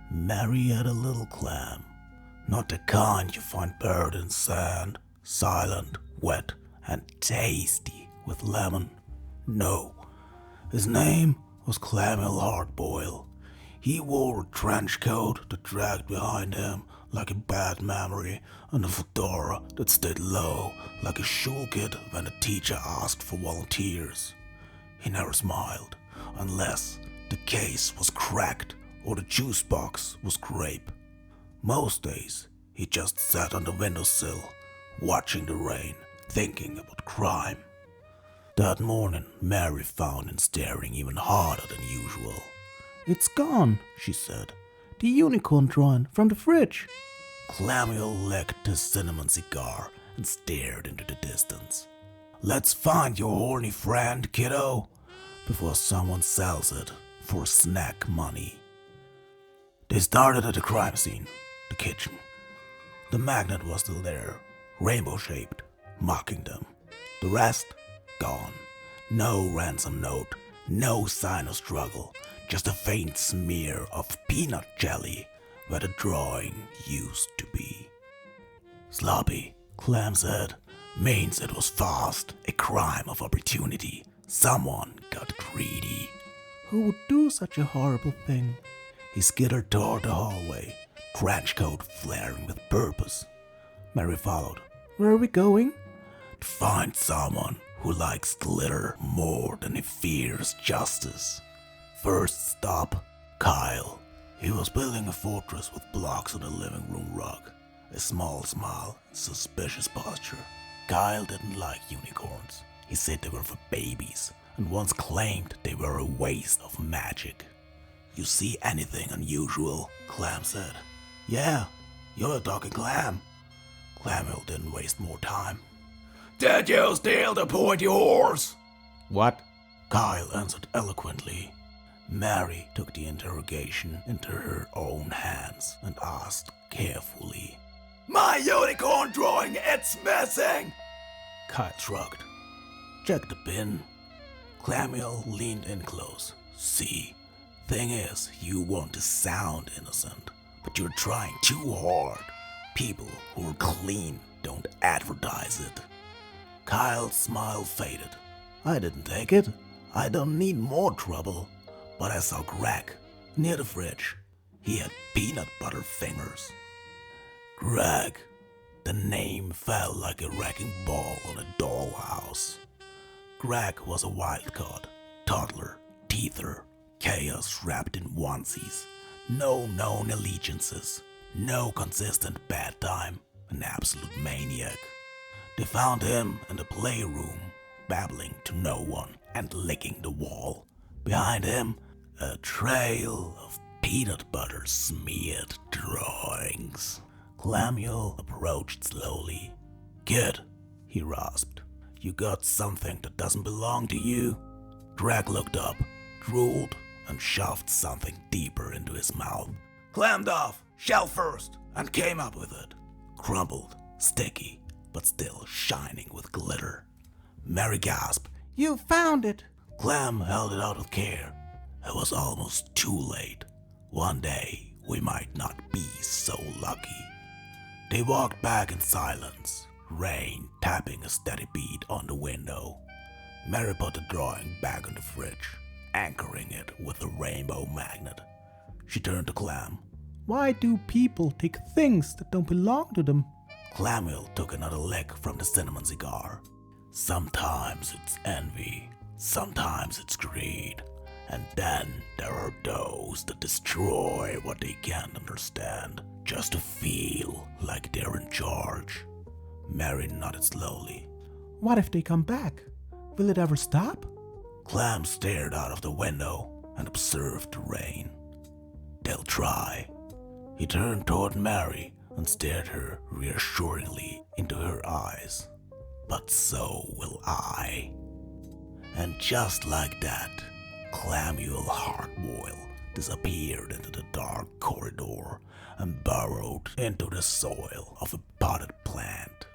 Mary had a little clam, not the kind you find buried in sand, silent, wet, and tasty with lemon. No, his name was Clamuel Hardboil. He wore a trench coat that dragged behind him like a bad memory and a fedora that stayed low like a shul kid when the teacher asked for volunteers. He never smiled unless the case was cracked or the juice box was grape. Most days he just sat on the windowsill watching the rain, thinking about crime. That morning Mary found him staring even harder than usual. "It's gone," she said. "The unicorn drawing from the fridge." Clamuel licked his cinnamon cigar and stared into the distance. "Let's find your horny friend, kiddo, before someone sells it for snack money." They started at the crime scene, the kitchen. The magnet was still there, rainbow-shaped, mocking them. The rest, gone. No ransom note, no sign of struggle, just a faint smear of peanut jelly where the drawing used to be. "Sloppy," Clam said, "means it was fast, a crime of opportunity. Someone got greedy." "Who would do such a horrible thing?" He skittered toward the hallway, trench coat flaring with purpose. Mary followed. "Where are we going?" "To find someone who likes glitter more than he fears justice." First stop, Kyle. He was building a fortress with blocks on the living room rug. A small smile, suspicious posture. Kyle didn't like unicorns. He said they were for babies, and once claimed they were a waste of magic. "You see anything unusual?" Clam said. "Yeah, you're a talking clam." Clamuel didn't waste more time. "Did you steal the pointy horse?" "What?" Kyle answered eloquently. Mary took the interrogation into her own hands and asked carefully. "My unicorn drawing, it's missing!" Kyle shrugged. "Check the bin." Clamuel leaned in close. "See, thing is, you want to sound innocent, but you're trying too hard. People who are clean don't advertise it." Kyle's smile faded. "I didn't take it. I don't need more trouble. But I saw Greg near the fridge. He had peanut butter fingers." Greg. The name fell like a wrecking ball on a dollhouse. Greg was a wildcard, toddler, teether, chaos wrapped in onesies. No known allegiances, no consistent bedtime, an absolute maniac. They found him in the playroom, babbling to no one and licking the wall. Behind him, a trail of peanut butter smeared drawings. Clamuel approached slowly. "Kid," he rasped, "you got something that doesn't belong to you?" Greg looked up, drooled, and shoved something deeper into his mouth. Clammed off, shell first, and came up with it. Crumpled, sticky, but still shining with glitter. Mary gasped. "You found it!" Clam held it out with care. It was almost too late. One day, we might not be so lucky. They walked back in silence, rain tapping a steady beat on the window. Mary put the drawing back on the fridge, anchoring it with a rainbow magnet. She turned to Clam. "Why do people take things that don't belong to them?" Clamuel took another lick from the cinnamon cigar. "Sometimes it's envy, sometimes it's greed, and then there are those that destroy what they can't understand, just to feel like they're in charge." Mary nodded slowly. "What if they come back? Will it ever stop?" Clam stared out of the window and observed the rain. "They'll try." He turned toward Mary and stared her reassuringly into her eyes. "But so will I." And just like that, Clamuel Hardboil disappeared into the dark corridor and burrowed into the soil of a potted plant.